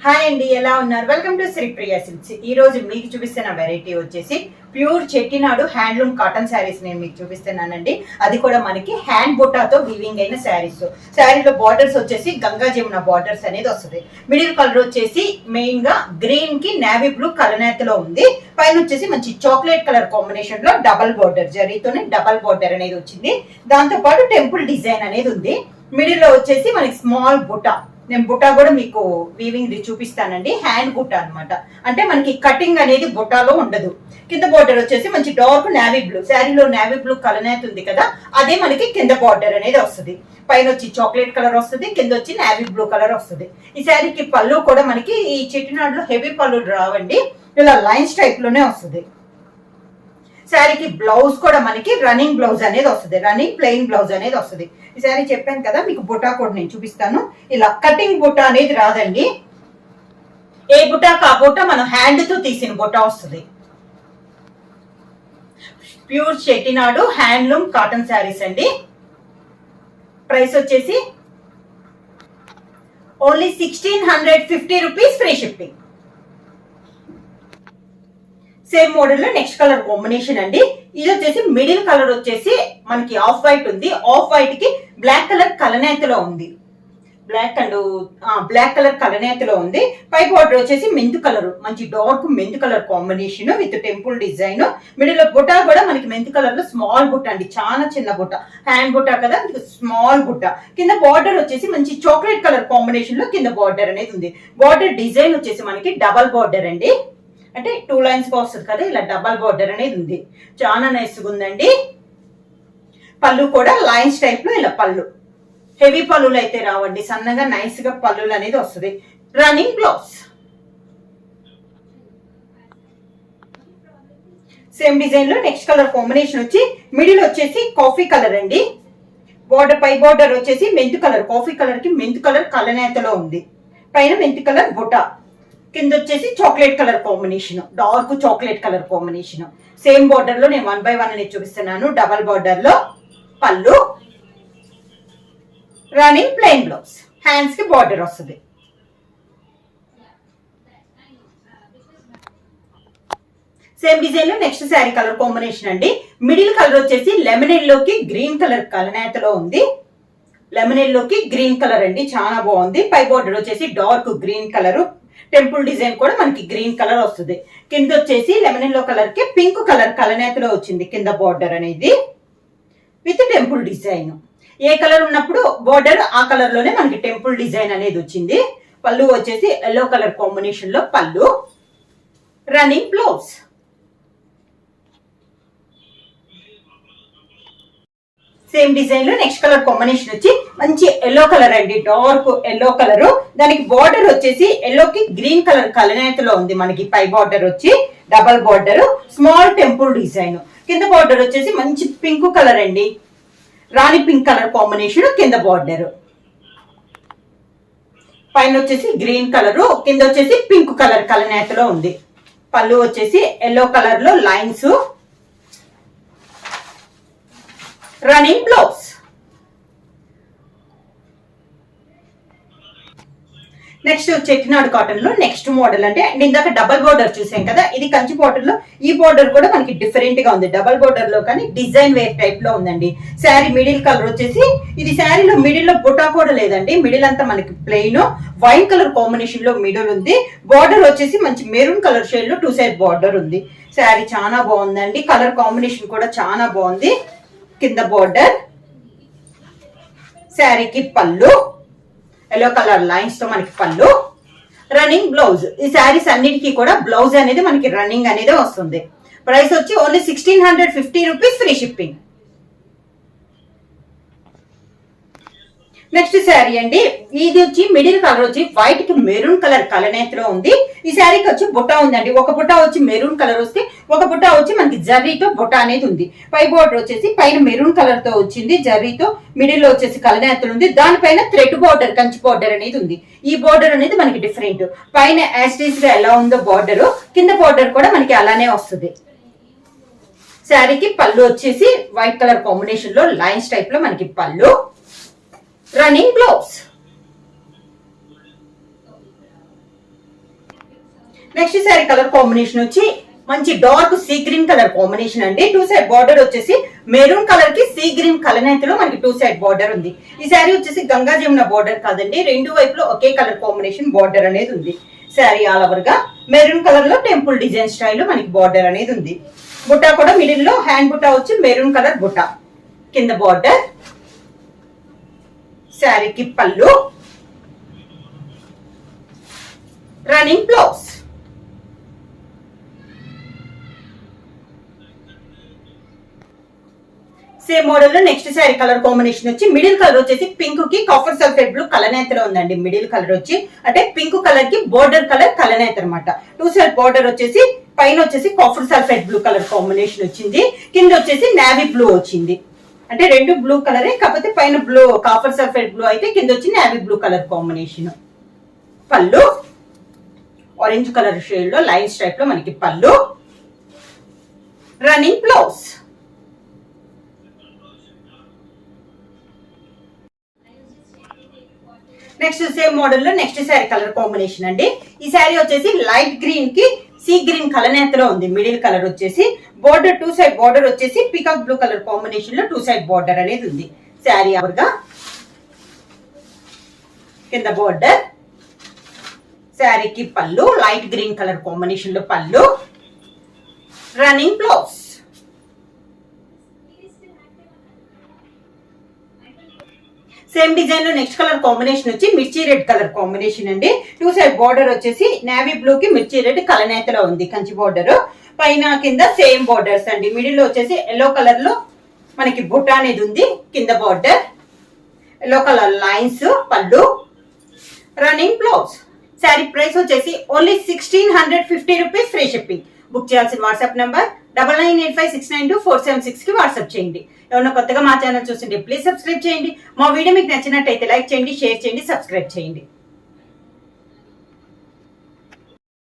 Hi అండి, ఎలా ఉన్నారు? Welcome to Shri Priya silks. ఈ రోజు మీకు చూపిస్తున్న వెరైటీ వచ్చేసి pure Chettinad handloom cotton saris నేను మీకు చూపిస్తున్నానండి. అది కూడా మనకి హ్యాండ్ బుట్టాతో వీవింగ్ అయిన శారీస్. శారీలో బార్డర్స్ వచ్చేసి గంగా జమున బార్డర్స్ అనేది వస్తుంది. మిడిల్ కలర్ వచ్చేసి మెయిన్ గా గ్రీన్ కి నేవీ బ్లూ కలనేతలో ఉంది. పైన వచ్చేసి మంచి చాక్లెట్ కలర్ కాంబినేషన్ లో డబల్ బార్డర్ జరీతోనే డబల్ బార్డర్ అనేది వచ్చింది. దాంతో పాటు టెంపుల్ డిజైన్ అనేది ఉంది. మిడిల్ లో వచ్చేసి మనకి స్మాల్ బుట్ట, నేను బుట్టా కూడా మీకు వీవింగ్ చూపిస్తానండి. హ్యాండ్ బుట్టా అనమాట. అంటే మనకి కటింగ్ అనేది బుట్టాలో ఉండదు. కింద బార్డర్ వచ్చేసి మంచి డార్క్ నేవీ బ్లూ, శారీలో నేవీ బ్లూ కలనేత ఉంది కదా, అదే మనకి కింద బార్డర్ అనేది వస్తుంది. పైన వచ్చి చాక్లెట్ కలర్ వస్తుంది, కింద వచ్చి నేవీ బ్లూ కలర్ వస్తుంది. ఈ శారీకి పళ్ళు కూడా మనకి ఈ చెట్టినాడులో హెవీ పళ్ళు రావండి, ఇలా లైన్స్ టైప్ లోనే వస్తుంది. శారీకి బ్లౌజ్ కూడా మనకి రన్నింగ్ బ్లౌజ్ అనేది వస్తుంది, రన్నింగ్ ప్లెయిన్ బ్లౌజ్ అనేది వస్తుంది. ఈ శారీ చెప్పాను కదా మీకు బుటా కూడా నేను చూపిస్తాను. ఇలా కటింగ్ బుటా అనేది రాదండి. ఏ బుటా కా బుటా మనం హ్యాండ్ తో తీసిన బుటా వస్తుంది. Pure Chettinad handloom cotton saris అండి. ప్రైస్ వచ్చేసి only 1650 rupees, free shipping. Same model లో నెక్స్ట్ కలర్ కాంబినేషన్ అండి. ఇది వచ్చేసి మిడిల్ కలర్ వచ్చేసి మనకి ఆఫ్ వైట్ ఉంది. ఆఫ్ వైట్ కి బ్లాక్ కలర్ కలనేతలో ఉంది. బ్లాక్ కలర్ కలనేతలో ఉంది. పై బార్డర్ వచ్చేసి మెంతు కలర్, మంచి డార్క్ మెంతు colour combination with temple design. Middle లో బుట్ట కూడా మనకి మెంతు కలర్ లో స్మాల్ బుట్ట అండి, చాలా చిన్న బుట్ట, హ్యాండ్ బుట్ట కదా, స్మాల్ బుట్ట. కింద బార్డర్ వచ్చేసి మంచి చాక్లెట్ కలర్ కాంబినేషన్ లో కింద బార్డర్ అనేది ఉంది. బార్డర్ డిజైన్ వచ్చేసి మనకి డబల్ బార్డర్ అండి, అంటే 2 లైన్స్ గా వస్తుంది కదా, ఇలా డబల్ బార్డర్ అనేది ఉంది. చాలా నైస్ గా ఉందండి. పళ్ళు కూడా లైన్స్ టైప్ లో ఇలా పళ్ళు, హెవీ పళ్ళులు అయితే రావండి, సన్నగా నైస్ గా పళ్ళులు అనేది వస్తుంది. Running blouse. సేమ్ డిజైన్ లో నెక్స్ట్ కలర్ కాంబినేషన్ వచ్చి మిడిల్ వచ్చేసి కాఫీ కలర్ అండి. బార్డర్ పై బార్డర్ వచ్చేసి మెంతు కలర్, కాఫీ కలర్ కి మెంతు కలర్ కలనేతలో ఉంది. పైన మెంతు కలర్ బుట్ట, కింద వచ్చేసి chocolate colour combination, dark chocolate colour combination. Same border లో నేను 1 by 1 అనేది చూపిస్తున్నాను. డబల్ బార్డర్ లో పళ్ళు, రన్నింగ్ ప్లెయిన్ బ్లౌజ్, హ్యాండ్స్ కి బార్డర్ వస్తుంది. సేమ్ డిజైన్ లో నెక్స్ట్ శారీ కలర్ కాంబినేషన్ అండి. మిడిల్ కలర్ వచ్చేసి లెమన్ లోకి గ్రీన్ కలర్ కలనేతలో ఉంది. లెమన్ లోకి గ్రీన్ కలర్ అండి, చాలా బాగుంది. పై బార్డర్ వచ్చేసి dark green colour, temple design కూడా మనకి గ్రీన్ కలర్ వస్తుంది. కింద వచ్చేసి లెమన్ ఎల్లో కలర్ కి పింక్ కలర్ కలనేతలో వచ్చింది కింద బార్డర్ అనేది with temple design. A colour ఉన్నప్పుడు బార్డర్ ఆ కలర్ లోనే మనకి టెంపుల్ డిజైన్ అనేది వచ్చింది. పళ్ళు వచ్చేసి ఎల్లో కలర్ కాంబినేషన్ లో పళ్ళు, రన్నింగ్ బ్లౌజ్. సేమ్ డిజైన్ లో నెక్స్ట్ కలర్ కాంబినేషన్ వచ్చి మంచి ఎల్లో కలర్ అండి, డార్క్ ఎల్లో కలర్. దానికి బార్డర్ వచ్చేసి ఎల్లోకి గ్రీన్ కలర్ కలనేతలో ఉంది. మనకి పై బార్డర్ వచ్చి double border, small temple design. కింద బార్డర్ వచ్చేసి మంచి పింక్ కలర్ అండి, రాణి పింక్ కలర్ కాంబినేషన్ కింద బార్డర్. పైన వచ్చేసి గ్రీన్ కలర్, కింద వచ్చేసి పింక్ కలర్ కలనేతలో ఉంది. పళ్ళు వచ్చేసి ఎల్లో కలర్ లో lines, running blouse. Next Chettinad cotton లో నెక్స్ట్ మోడల్ అంటే ఇందాక డబల్ బోర్డర్ చూసాం కదా, ఇది కంచి బార్డర్ లో ఈ బోర్డర్ కూడా మనకి డిఫరెంట్ గా ఉంది. డబల్ బోర్డర్ లో కానీ డిజైన్ వేర్ టైప్ లో ఉందండి. శారీ మిడిల్ కలర్ వచ్చేసి ఇది శారీలో మిడిల్ లో బుటా కూడా లేదండి, మిడిల్ అంతా మనకి ప్లెయిన్ వైట్ కలర్ కాంబినేషన్ లో మిడిల్ ఉంది. బార్డర్ వచ్చేసి మంచి మెరూన్ కలర్ షేడ్ లో 2 సైడ్ బార్డర్ ఉంది. శారీ చాలా బాగుందండి, కలర్ కాంబినేషన్ కూడా చాలా బాగుంది. కింద బార్డర్, శారీకి పళ్ళు ఎల్లో కలర్ లైన్స్ తో మనకి పళ్ళు, రన్నింగ్ బ్లౌజ్. ఈ శారీస్ అన్నిటికీ కూడా బ్లౌజ్ అనేది మనకి రన్నింగ్ అనేది వస్తుంది. ప్రైస్ వచ్చి only 1650 rupees, free shipping. Next sari అండి, ఇది వచ్చి మిడిల్ కలర్ వచ్చి వైట్ కి మెరూన్ కలర్ కలనేతలో ఉంది. ఈ శారీకి వచ్చి బుట్ట ఉందండి, ఒక బుట్ట వచ్చి మెరూన్ కలర్ వస్తే ఒక బుట్ట వచ్చి మనకి జర్రీతో బుట్ట అనేది ఉంది. పై బోర్డర్ వచ్చేసి పైన మెరూన్ కలర్ తో వచ్చింది జర్రీతో, మిడిల్ లో వచ్చేసి కలనేతలు ఉంది. దానిపైన థ్రెడ్ బోర్డర్ కంచి బోర్డర్ అనేది ఉంది. ఈ బోర్డర్ అనేది మనకి డిఫరెంట్, పైన యాస్టీస్ గా ఎలా ఉందో బార్డర్, కింద బోర్డర్ కూడా మనకి అలానే వస్తుంది. శారీకి పళ్ళు వచ్చేసి వైట్ కలర్ కాంబినేషన్ లో లైన్స్ టైప్ లో మనకి పళ్ళు, running blouse. Next sari colour combination వచ్చి మంచి dark sea green colour combination అండి. 2 సైడ్ బార్డర్ వచ్చేసి మెరూన్ కలర్ కి సీ గ్రీన్ కలనేతలో మనకి 2 సైడ్ బార్డర్ ఉంది. ఈ శారీ వచ్చేసి గంగా జమున బార్డర్ కాదండి, రెండు వైపులో ఒకే కలర్ కాంబినేషన్ బార్డర్ అనేది ఉంది. శారీ ఆల్ ఓవర్ గా మెరూన్ కలర్ లో టెంపుల్ డిజైన్ స్టైల్ మనకి బార్డర్ అనేది ఉంది. బుట్టా కూడా మిడిల్ లో హ్యాండ్ బుట్టా వచ్చి మెరూన్ కలర్ బుట్టా, కింద బార్డర్. శారీకి పళ్ళు, రన్నింగ్ బ్లౌజ్. సేమ్ మోడల్ లో నెక్స్ట్ శారీ కలర్ కాంబినేషన్ వచ్చి మిడిల్ కలర్ వచ్చేసి పింక్ కి కాఫర్ సల్ఫేట్ బ్లూ కలనేతలో ఉందండి. మిడిల్ కలర్ వచ్చి అంటే పింక్ కలర్ కి బోర్డర్ కలర్ కలనేత అనమాట. 2 సైడ్ బోర్డర్ వచ్చేసి పైన వచ్చేసి copper sulphate blue colour combination వచ్చింది, కింద వచ్చేసి నేవీ బ్లూ వచ్చింది. అంటే రెండు బ్లూ కలరే, కాకపోతే పైన బ్లూ కాఫర్ సల్ఫేట్ బ్లూ అయితే కింద వచ్చి నేవీ బ్లూ కలర్ కాంబినేషన్. పళ్ళు ఆరెంజ్ కలర్ షేడ్ లో లైన్స్ టైప్ లో మనకి పళ్ళు, running blouse. Next same model లో నెక్స్ట్ శారీ కలర్ కాంబినేషన్ అండి. ఈ శారీ వచ్చేసి లైట్ గ్రీన్ కి సీ గ్రీన్ కలనేతలో ఉంది. మిడిల్ కలర్ వచ్చేసి బోర్డర్ 2 సైడ్ బోర్డర్ వచ్చేసి పికాక్ బ్లూ కలర్ కాంబినేషన్ లో 2 సైడ్ బోర్డర్ అనేది ఉంది. శారీ అవర్గా కింద బోర్డర్. శారీకి పళ్ళు లైట్ గ్రీన్ కలర్ కాంబినేషన్ లో పళ్ళు, రన్నింగ్ బ్లౌజ్. సేమ్ డిజైన్ లో నెక్స్ట్ కలర్ కాంబినేషన్ వచ్చి మిర్చి రెడ్ కలర్ కాంబినేషన్ అండి. 2 సైడ్ బార్డర్ వచ్చేసి నేవీ బ్లూ కి మిర్చి రెడ్ కలనేతలో ఉంది, కంచి బార్డర్. పైన కింద సేమ్ బార్డర్స్ అండి. మిడిల్ లో వచ్చేసి ఎల్లో కలర్ లో మనకి బుట్ట అనేది ఉంది, కింద బార్డర్ ఎల్లో కలర్ లైన్స్, పళ్ళు, రన్నింగ్ బ్లౌజ్. శారీ ప్రైస్ వచ్చేసి only 1650 rupees, free shipping. Book చేయాల్సిన వాట్సాప్ నంబర్ 9985692476 కి వాట్సాప్ చేయండి. ఎవరైనా కొత్తగా మా ఛానల్ చూస్తుంటే ప్లీజ్ సబ్స్క్రైబ్ చేయండి. మా వీడియో మీకు నచ్చినట్టయితే లైక్ చేయండి, షేర్ చేయండి, సబ్స్క్రైబ్ చేయండి.